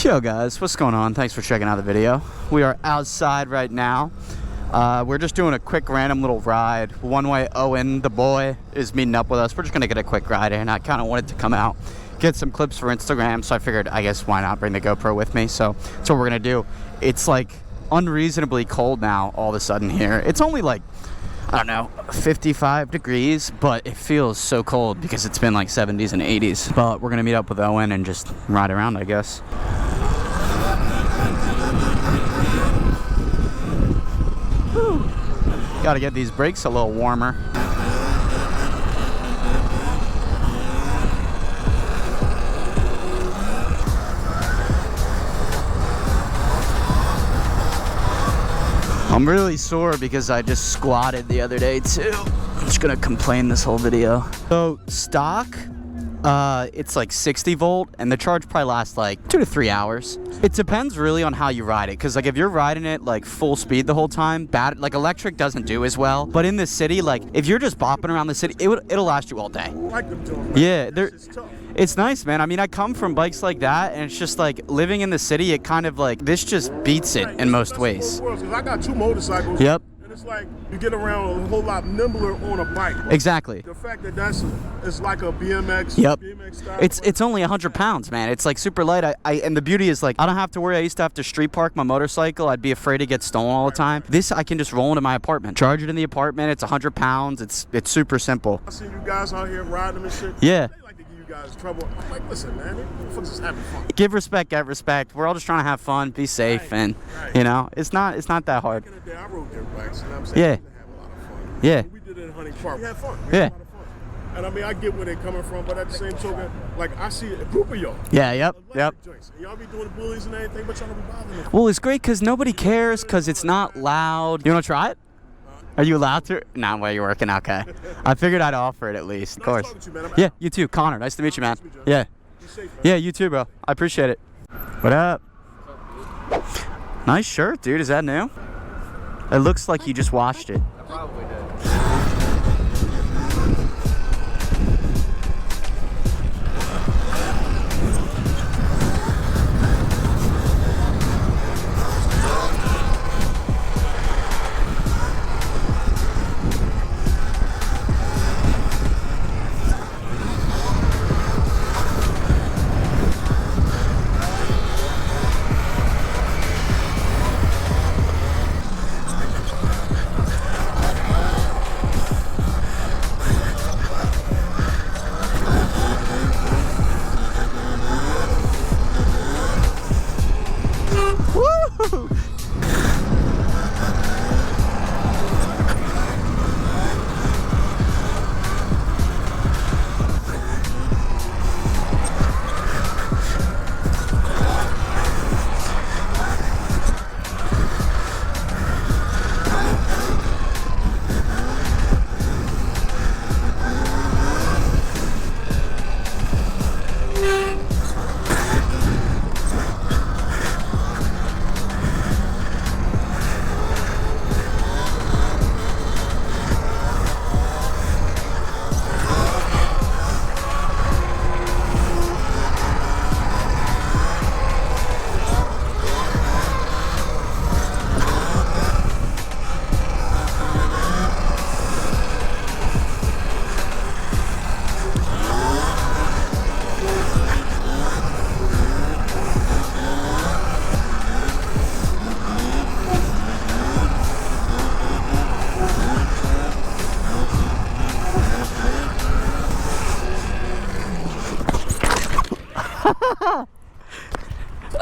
Yo guys, what's going on? Thanks for checking out the video. We are outside right now. We're just doing a quick random little ride. One way Owen, the boy, is meeting up with us. We're just gonna get a quick ride in. I kind of wanted to come out, get some clips for Instagram, so I figured, I guess, why not bring the GoPro with me? So that's what we're gonna do. It's like unreasonably cold now all of a sudden here. It's only like, I don't know, 55 degrees, but it feels so cold because it's been like 70s and 80s. But we're gonna meet up with Owen and just ride around, I guess. Whew. Gotta get these brakes a little warmer. I'm really sore because I just squatted the other day too. I'm just gonna complain this whole video. So stock, it's like 60 volt and the charge probably lasts like 2 to 3 hours. It depends really on how you ride it, because like if you're riding it like full speed the whole time, like electric doesn't do as well. But in the city, like if you're just bopping around the city, it'll last you all day. Yeah, it's nice, man. I mean, I come from bikes like that, and it's just like living in the city, it kind of like, this just beats it in most ways. I got 2 motorcycles. Yep. And it's like you get around a whole lot nimbler on a bike. Exactly. The fact that it's like a BMX. Yep. BMX style. It's only 100 pounds, man. It's like super light. And the beauty is like, I don't have to worry. I used to have to street park my motorcycle. I'd be afraid to get stolen all the time. This, I can just roll into my apartment, charge it in the apartment. It's 100 pounds. It's super simple. I see you guys out here riding and shit. Yeah. They like to give you guys trouble. I'm like, listen, man, motherfuckers just having fun. Give respect, get respect. We're all just trying to have fun, be safe, and you know, it's not that hard. Back in the day, I rode dirt bikes, you know what I'm saying? Yeah. We had a lot of fun. Yeah. We did it in Hunting Park. We had fun. Yeah. Had a lot of fun. And I mean, I get where they're coming from, but at the same token, like I see a group of y'all. Yeah, yep. Joints. Y'all be doing the bullies and everything, but y'all don't be bothering them. Well, it's great because nobody cares because it's not loud. You want to try it? Are you allowed to? Nah, while you're working, okay. I figured I'd offer it at least, of course. Nice talking to you, man. Yeah, you too. Connor, nice to meet you, man. Yeah. Be safe, man. Yeah, you too, bro. I appreciate it. What up? Nice shirt, dude. Is that new? It looks like you just washed it. I probably did.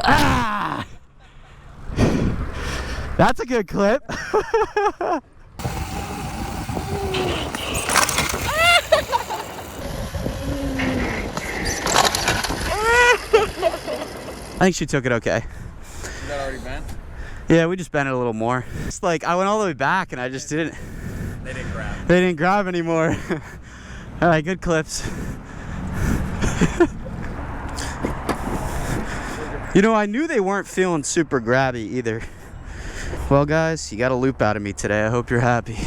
Ah! That's a good clip. I think she took it okay. Is that already bent? Yeah, we just bent it a little more. It's like I went all the way back and I just didn't. They didn't grab. They didn't grab anymore. All right, good clips. You know, I knew they weren't feeling super grabby either. Well, guys, you got a loop out of me today. I hope you're happy.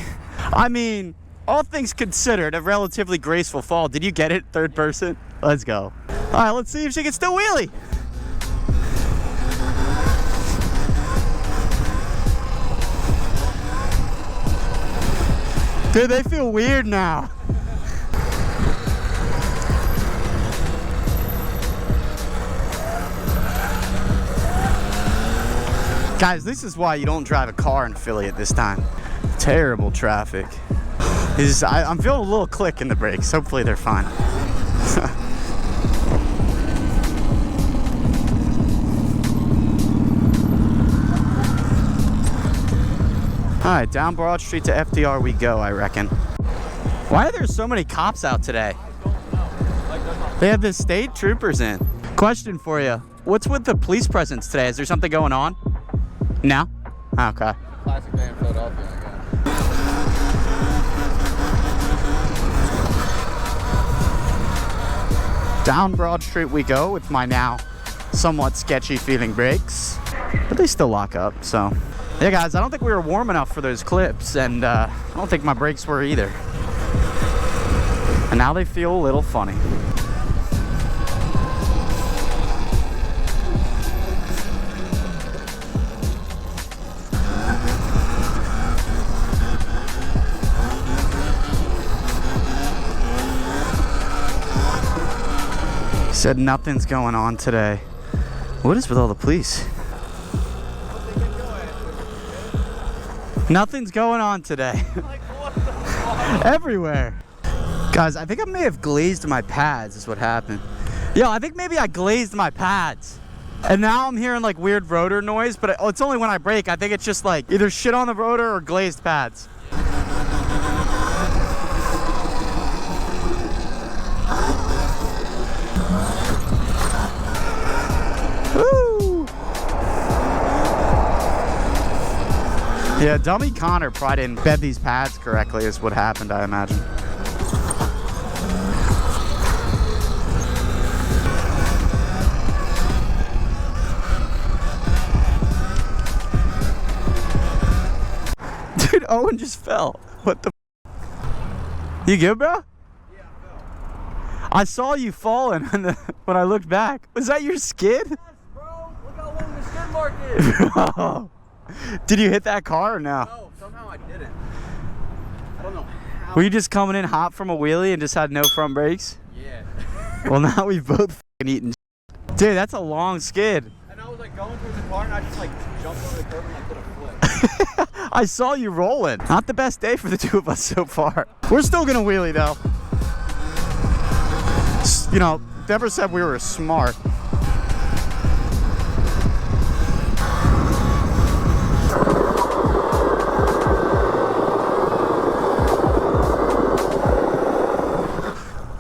I mean, all things considered, a relatively graceful fall. Did you get it third person? Let's go. All right, let's see if she can still wheelie. Dude, they feel weird now. Guys, this is why you don't drive a car in Philly at this time. Terrible traffic. I'm feeling a little click in the brakes. Hopefully they're fine. All right, down Broad Street to FDR we go, I reckon. Why are there so many cops out today? They have the state troopers in. Question for you. What's with the police presence today? Is there something going on? No? Okay. Classic day in Philadelphia, I guess. Down Broad Street we go with my now somewhat sketchy feeling brakes. But they still lock up, so. Yeah, guys, I don't think we were warm enough for those clips, and I don't think my brakes were either. And now they feel a little funny. He said nothing's going on today. What is with all the police? Nothing's going on today. Like, what the fuck? Everywhere. Guys, I think I may have glazed my pads is what happened. Yo, I think maybe I glazed my pads. And now I'm hearing like weird rotor noise, but it's only when I brake. I think it's just like either shit on the rotor or glazed pads. Woo! Yeah, dummy Connor probably didn't bed these pads correctly is what happened, I imagine. Dude, Owen just fell. What the f? You good, bro? Yeah, I fell. I saw you falling when I looked back. Was that your skid? Yes, bro. Look how long the skid mark is. Bro. Did you hit that car or no? No, somehow I didn't. I don't know how. Were you just coming in hot from a wheelie and just had no front brakes? Yeah. Well, now we've both f***ing eaten. Dude, that's a long skid. And I was like going towards the car and I just like jumped over the curb and like did a flip. I saw you rolling. Not the best day for the two of us so far. We're still gonna wheelie though. You know, Deborah said we were smart.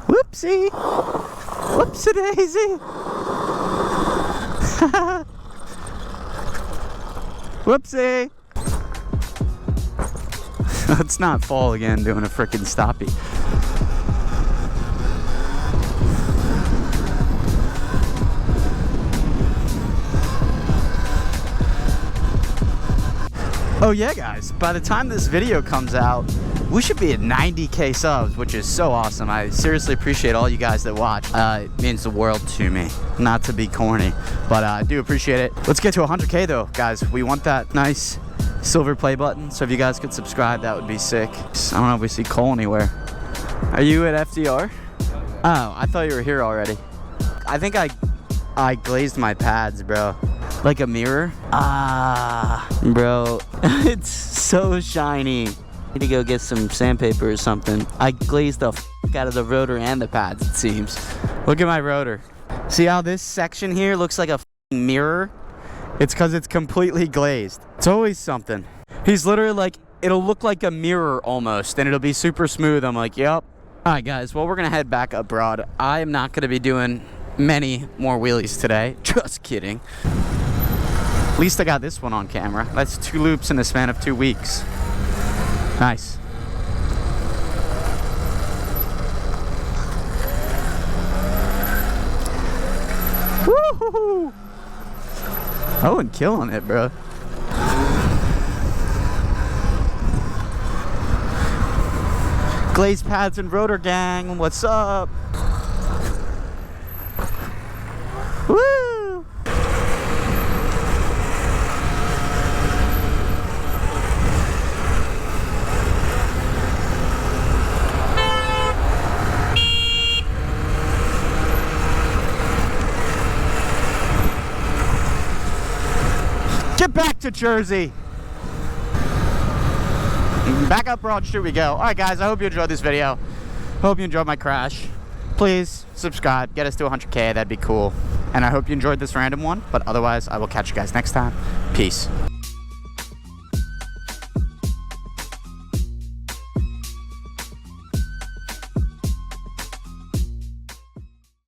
Whoopsie. Whoopsie daisy. Whoopsie. Let's not fall again doing a frickin' stoppie. Oh yeah, guys, by the time this video comes out, we should be at 90K subs, which is so awesome. I seriously appreciate all you guys that watch. It means the world to me. Not to be corny, but I do appreciate it. Let's get to 100K though, guys. We want that nice silver play button, so if you guys could subscribe, that would be sick. I don't know if we see Cole anywhere. Are you at FDR? Oh, I thought you were here already. I think I glazed my pads, bro. Like a mirror. Ah, bro, it's so shiny. Need to go get some sandpaper or something. I glazed the f out of the rotor and the pads, it seems. Look at my rotor. See how this section here looks like a mirror? It's because it's completely glazed. It's always something. He's literally like, it'll look like a mirror almost, and it'll be super smooth. I'm like, yep. All right, guys, well, we're going to head back up Broad. I am not going to be doing many more wheelies today. Just kidding. At least I got this one on camera. That's 2 loops in the span of 2 weeks. Nice. Woo-hoo-hoo. Owen killing it, bro. Glaze pads and rotor gang, what's up? Woo! Get back to Jersey. Back up Broad Street we go. All right, guys, I hope you enjoyed this video. Hope you enjoyed my crash. Please subscribe, get us to 100K, that'd be cool. And I hope you enjoyed this random one, but otherwise I will catch you guys next time. Peace.